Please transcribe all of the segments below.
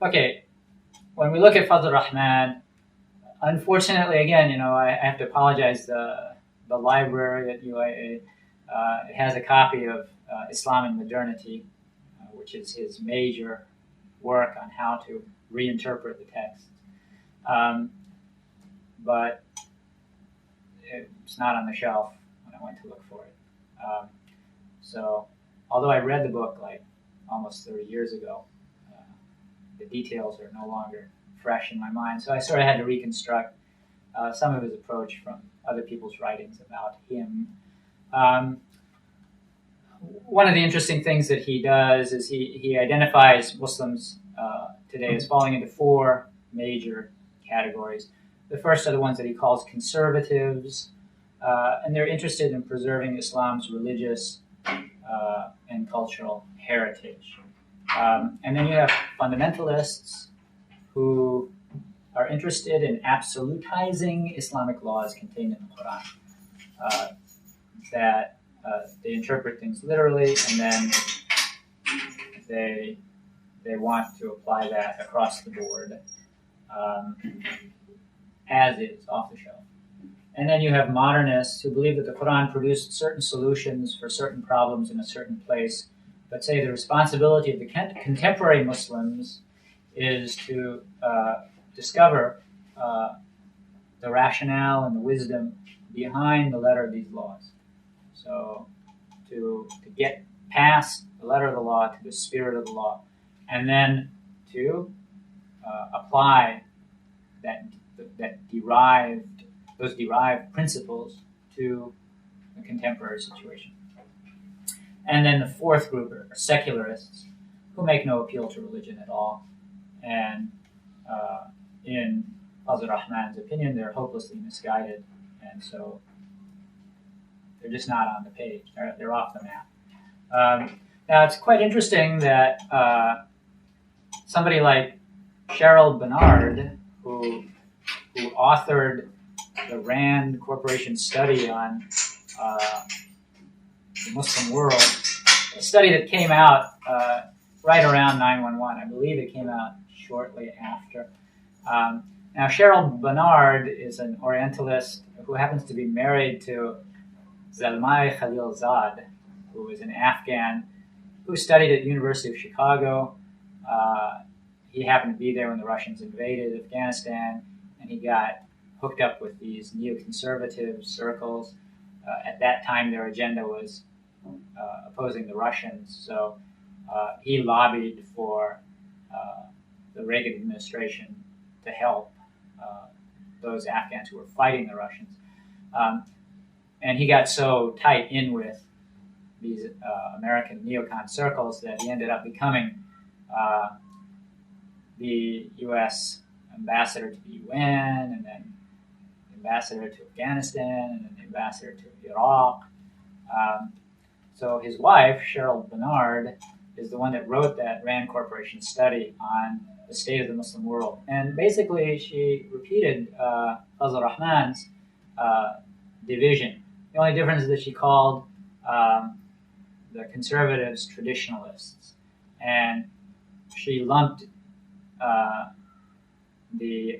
Okay, when we look at Fadl Rahman, unfortunately, again, I have to apologize. The library at UIA it has a copy of Islam and Modernity, which is his major work on how to reinterpret the text. But it's not on the shelf when I went to look for it. So, although I read the book like almost 30 years ago, the details are no longer fresh in my mind. So I sort of had to reconstruct some of his approach from other people's writings about him. One of the interesting things that he does is he identifies Muslims today as falling into four major categories. The first are the ones that he calls conservatives, and they're interested in preserving Islam's religious and cultural heritage. And then you have fundamentalists who are interested in absolutizing Islamic laws contained in the Qur'an, that they interpret things literally, and then they want to apply that across the board as is, off the shelf. And then you have modernists who believe that the Qur'an produced certain solutions for certain problems in a certain place, but say the responsibility of the contemporary Muslims is to discover the rationale and the wisdom behind the letter of these laws. So to get past the letter of the law to the spirit of the law, and then to apply those derived principles to the contemporary situation. And then the fourth group are secularists who make no appeal to religion at all. And in Fazl Rahman's opinion, they're hopelessly misguided. And so they're just not on the page. They're off the map. Now, it's quite interesting that somebody like Cheryl Bernard, who authored the RAND Corporation study on the Muslim world, a study that came out right around 9/11. I believe it came out shortly after. Now, Cheryl Bernard is an Orientalist who happens to be married to Zalmay Khalilzad, who is an Afghan who studied at the University of Chicago. He happened to be there when the Russians invaded Afghanistan, and he got hooked up with these neoconservative circles. At that time, their agenda was opposing the Russians, so he lobbied for the Reagan administration to help those Afghans who were fighting the Russians. And he got so tight in with these American neocon circles that he ended up becoming the U.S. ambassador to the UN, and then ambassador to Afghanistan, and then the ambassador to Iraq. So his wife, Cheryl Bernard, is the one that wrote that RAND Corporation study on the state of the Muslim world. And basically, she repeated Fazl Rahman's division. The only difference is that she called the conservatives traditionalists. And she lumped the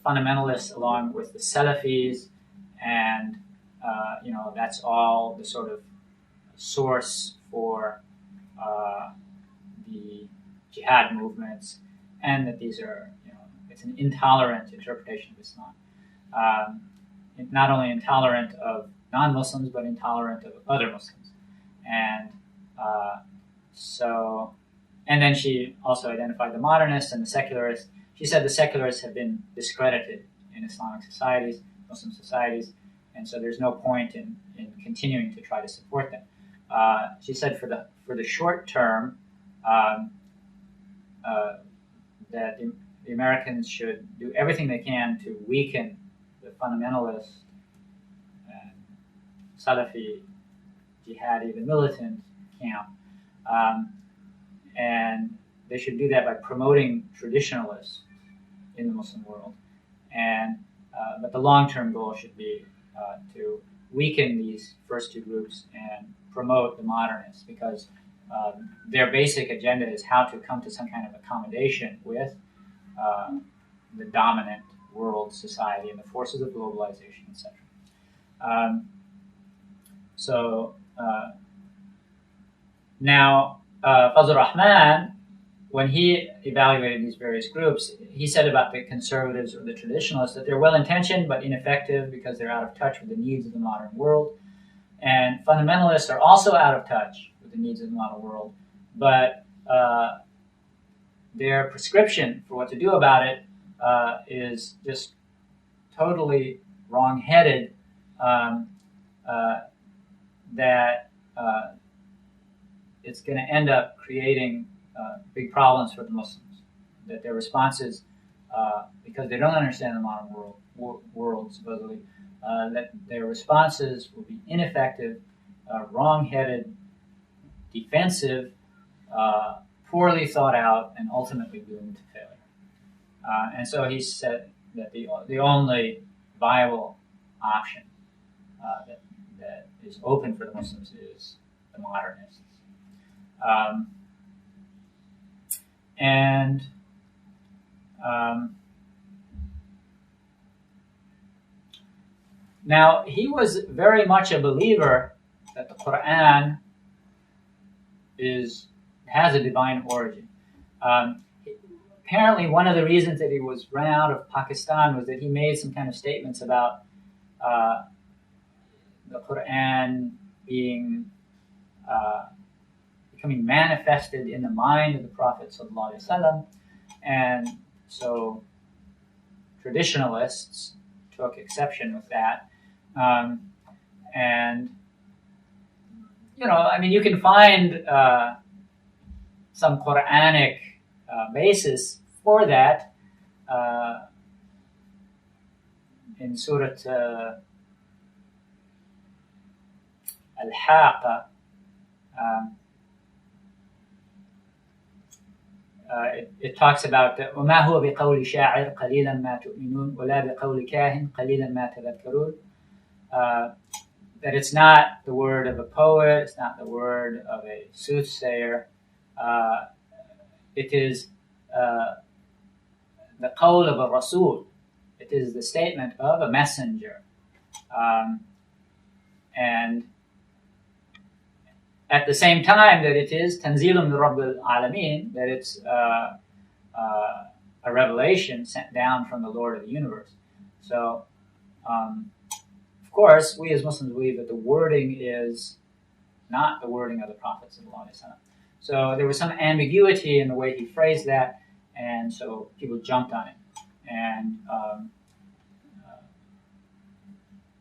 fundamentalists along with the Salafis, and that's all the sort of source for the jihad movements, and that these are, it's an intolerant interpretation of Islam. Not only intolerant of non-Muslims, but intolerant of other Muslims. And and then she also identified the modernists and the secularists. She said the secularists have been discredited in Islamic societies, Muslim societies, and so there's no point in continuing to try to support them. She said for the short term that the Americans should do everything they can to weaken the fundamentalist and Salafi, jihadi, the militant camp, and they should do that by promoting traditionalists in the Muslim world. And but the long-term goal should be to weaken these first two groups and promote the modernists, because their basic agenda is how to come to some kind of accommodation with the dominant world society and the forces of globalization, etc. Now, Fazl Rahman, when he evaluated these various groups, he said about the conservatives or the traditionalists that they're well-intentioned but ineffective because they're out of touch with the needs of the modern world. And fundamentalists are also out of touch with the needs of the modern world, but their prescription for what to do about it is just totally wrong-headed, that it's going to end up creating big problems for the Muslims. That their responses, because they don't understand the modern world supposedly, that their responses will be ineffective, wrong-headed, defensive, poorly thought out, and ultimately doomed to failure. And so he said that the only viable option that is open for the Muslims is the modernists. Now, he was very much a believer that the Qur'an has a divine origin. Apparently, one of the reasons that he was run out of Pakistan was that he made some kind of statements about the Qur'an becoming manifested in the mind of the Prophet ﷺ, and so traditionalists took exception with that. And you can find some Quranic basis for that in Surah al-Haqqa. It talks about وَمَا هُوَ بِقَوْلِ شَاعِرٍ قَلِيلًا مَا تُؤْمِنُونَ وَلَا بِقَوْلِ كَاهِنٍ قَلِيلًا مَا تَذَكَّرُونَ. That it's not the word of a poet, it's not the word of a soothsayer. It is the qawl of a rasul. It is the statement of a messenger. And at the same time that it is tanzilun min rabbil alameen, that it's a revelation sent down from the Lord of the universe. So, of course, we as Muslims believe that the wording is not the wording of the Prophet ﷺ. So there was some ambiguity in the way he phrased that, and so people jumped on it. And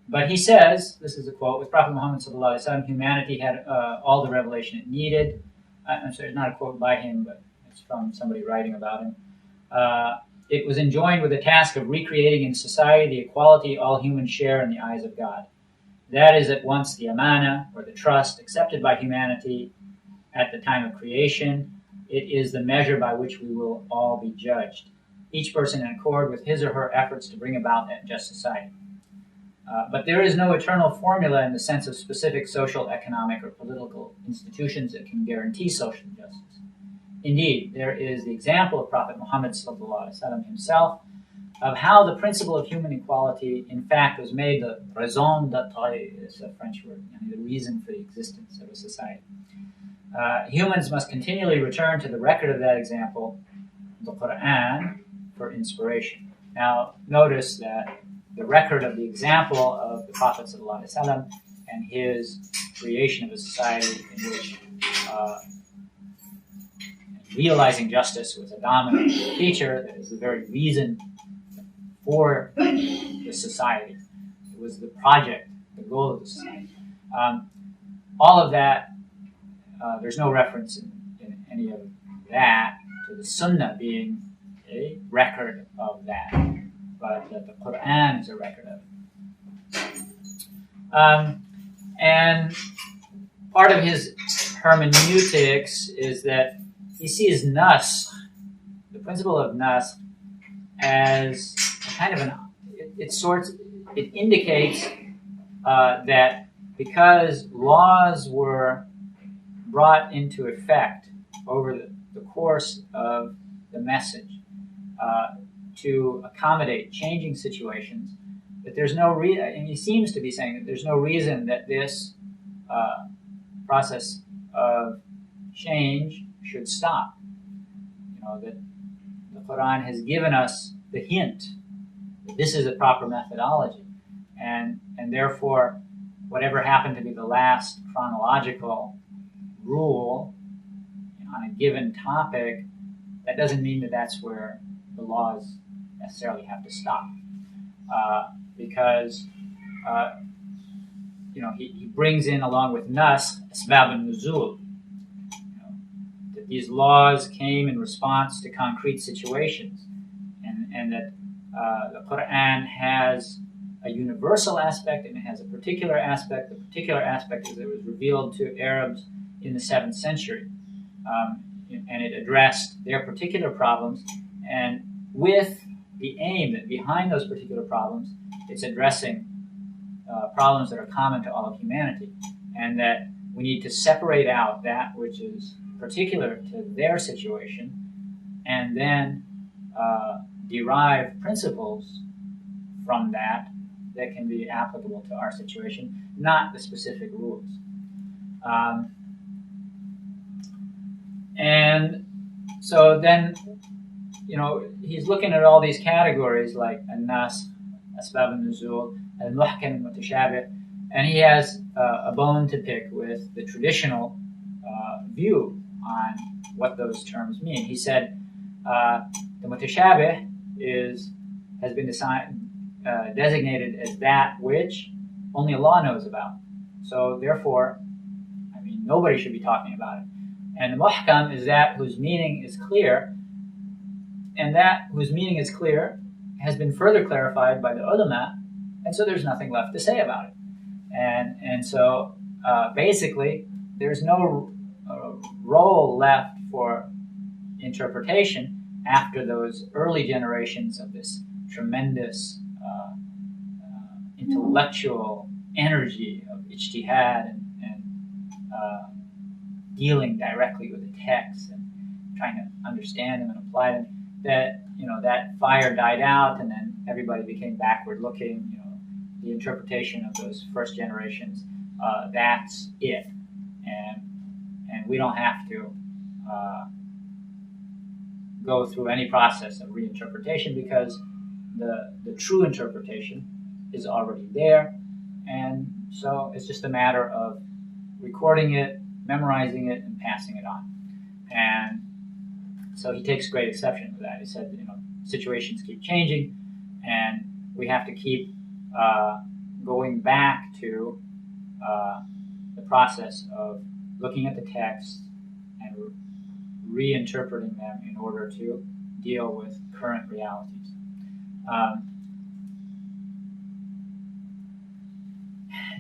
but he says, this is a quote, with Prophet Muhammad ﷺ, humanity had all the revelation it needed. I'm sorry, it's not a quote by him, but it's from somebody writing about him. It was enjoined with the task of recreating in society the equality all humans share in the eyes of God. That is at once the amana, or the trust, accepted by humanity at the time of creation. It is the measure by which we will all be judged, each person in accord with his or her efforts to bring about that just society. But there is no eternal formula in the sense of specific social, economic, or political institutions that can guarantee social justice. Indeed, there is the example of Prophet Muhammad ﷺ himself of how the principle of human equality, in fact, was made the raison d'être, is a French word, the reason for the existence of a society. Humans must continually return to the record of that example, the Qur'an, for inspiration. Now, notice that the record of the example of the Prophet ﷺ and his creation of a society in which realizing justice was a dominant feature, that is the very reason for the society. It was the project, the goal of the society. All of that, there's no reference in any of that to the Sunnah being a record of that, but that the Qur'an is a record of it. And part of his hermeneutics is that he sees nasakh, the principle of nasakh, as kind of it indicates that because laws were brought into effect over the course of the message to accommodate changing situations, that there's no reason, and he seems to be saying that there's no reason that this process of change should stop. That the Quran has given us the hint that this is a proper methodology, and therefore whatever happened to be the last chronological rule on a given topic, that doesn't mean that that's where the laws necessarily have to stop, because he brings in, along with nas, asbab al-nuzul, that these laws came in response to concrete situations, and that the Qur'an has a universal aspect and it has a particular aspect. The particular aspect is that it was revealed to Arabs in the 7th century, and it addressed their particular problems, and with the aim that behind those particular problems, it's addressing problems that are common to all of humanity, and that we need to separate out that which is particular to their situation, and then derive principles from that can be applicable to our situation, not the specific rules. And so then, he's looking at all these categories like an-nas, asbab al-nuzul, al-muhkam, al-mutashabih, and he has a bone to pick with the traditional view on what those terms mean. He said the mutashabih has been designated as that which only Allah knows about. So therefore, nobody should be talking about it. And the muhkam is that whose meaning is clear, and that whose meaning is clear has been further clarified by the ulama, and so there's nothing left to say about it. And so basically, there's no role left for interpretation after those early generations of this tremendous intellectual energy of ijtihad and dealing directly with the text and trying to understand them and apply them. That fire died out, and then everybody became backward looking. The interpretation of those first generations, that's it, and we don't have to go through any process of reinterpretation, because the true interpretation is already there, and so it's just a matter of recording it, memorizing it, and passing it on. And so he takes great exception with that. He said, situations keep changing, and we have to keep going back to the process of looking at the text and reinterpreting them in order to deal with current realities.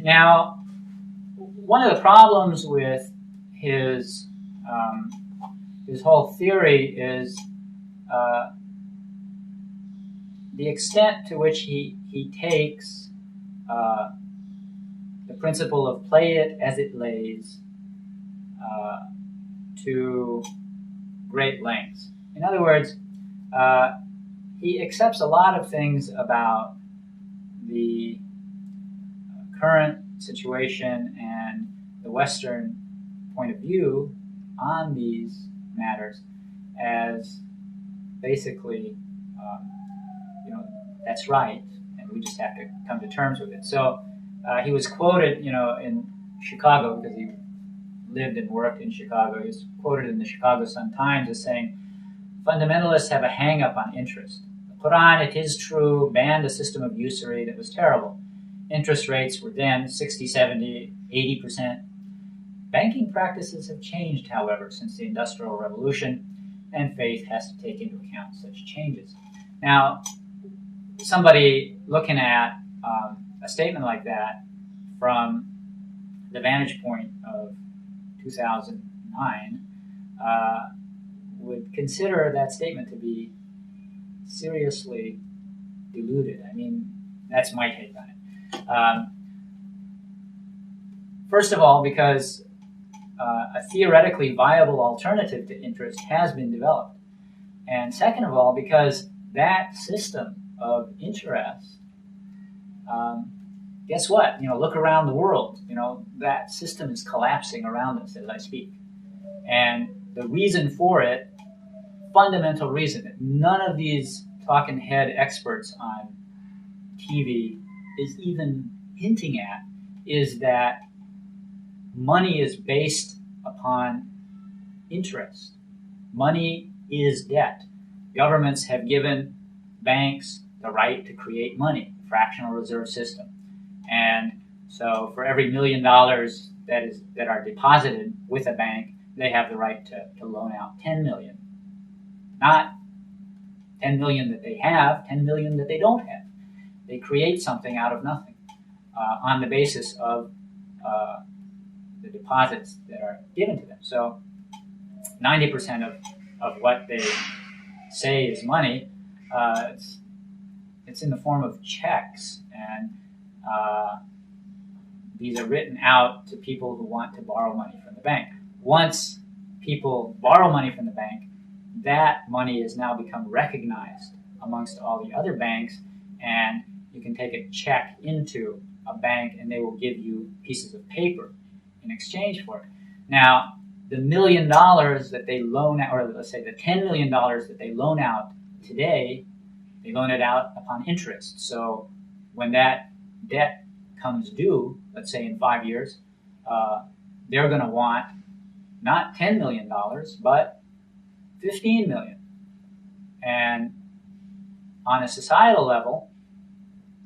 Now, one of the problems with his whole theory is the extent to which he takes the principle of play it as it lays to great lengths. In other words, he accepts a lot of things about the current situation and the Western point of view on these matters as basically, that's right, and we just have to come to terms with it. So he was quoted, in Chicago, because he lived and worked in Chicago. He was quoted in the Chicago Sun-Times as saying, "Fundamentalists have a hang-up on interest. The Quran, it is true, banned a system of usury that was terrible. Interest rates were then 60, 70, 80%. Banking practices have changed, however, since the Industrial Revolution, and faith has to take into account such changes." Now, somebody looking at a statement like that from the vantage point of 2009 would consider that statement to be seriously deluded. That's my take on it. First of all, because a theoretically viable alternative to interest has been developed. And second of all, because that system of interest, guess what? Look around the world. That system is collapsing around us as I speak. And the reason for it, fundamental reason that none of these talking head experts on TV is even hinting at, is that money is based upon interest. Money is debt. Governments have given banks the right to create money, fractional reserve system. And so for every $1 million that are deposited with a bank, they have the right to loan out 10 million. Not 10 million that they have, 10 million that they don't have. They create something out of nothing on the basis of the deposits that are given to them. So 90% of what they say is money, it's in the form of checks, and these are written out to people who want to borrow money from the bank. Once people borrow money from the bank, that money has now become recognized amongst all the other banks, and you can take a check into a bank and they will give you pieces of paper in exchange for it. Now, the $1 million that they loan out, or let's say the $10 million that they loan out today, they loan it out upon interest. So when that debt comes due, let's say in 5 years, they're going to want not $10 million, but $15 million. And on a societal level,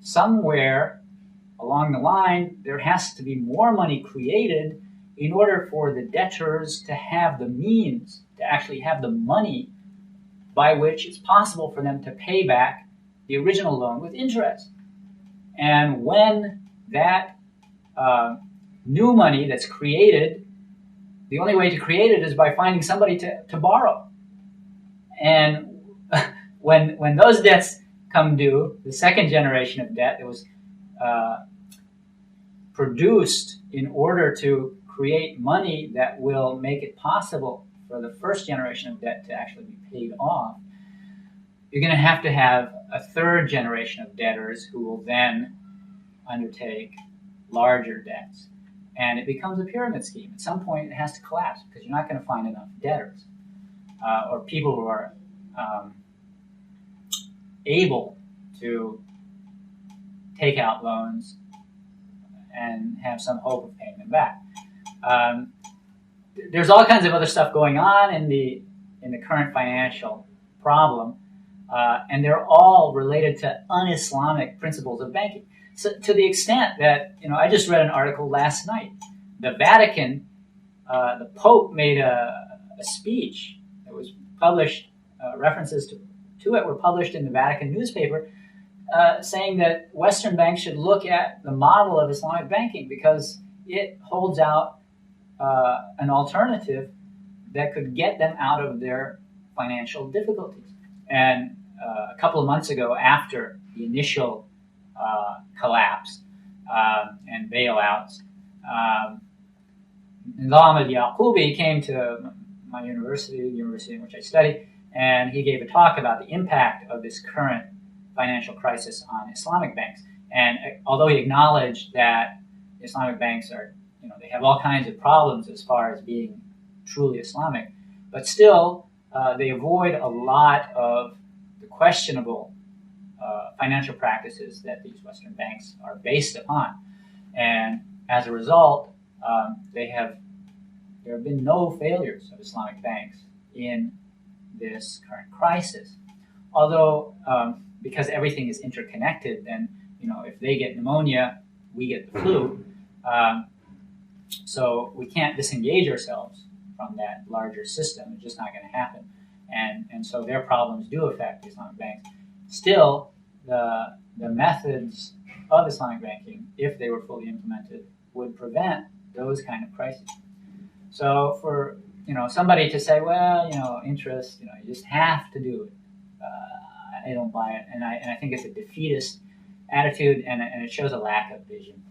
somewhere along the line, there has to be more money created in order for the debtors to have the means, to actually have the money by which it's possible for them to pay back the original loan with interest. And when that new money that's created, the only way to create it is by finding somebody to borrow. And when those debts come due, the second generation of debt that was produced in order to create money that will make it possible for the first generation of debt to actually be paid off, you're going to have a third generation of debtors who will then undertake larger debts. And it becomes a pyramid scheme. At some point, it has to collapse because you're not going to find enough debtors or people who are able to take out loans and have some hope of paying them back. There's all kinds of other stuff going on in the current financial problem, and they're all related to un-Islamic principles of banking. So to the extent that, I just read an article last night. The Vatican, the Pope made a speech that was published, references to it were published in the Vatican newspaper, saying that Western banks should look at the model of Islamic banking because it holds out an alternative that could get them out of their financial difficulties. And a couple of months ago, after the initial collapse and bailouts, Nizam al-Yaqubi came to my university, the university in which I study, and he gave a talk about the impact of this current financial crisis on Islamic banks. And although he acknowledged that Islamic banks are, they have all kinds of problems as far as being truly Islamic, but still they avoid a lot of the questionable financial practices that these Western banks are based upon. And as a result, there have been no failures of Islamic banks in this current crisis. Although, because everything is interconnected, then, if they get pneumonia, we get the flu. So we can't disengage ourselves from that larger system. It's just not going to happen. And so their problems do affect Islamic banks. Still, the methods of Islamic banking, if they were fully implemented, would prevent those kind of crises. So for somebody to say, well, interest, you just have to do it. I don't buy it, and I think it's a defeatist attitude, and it shows a lack of vision.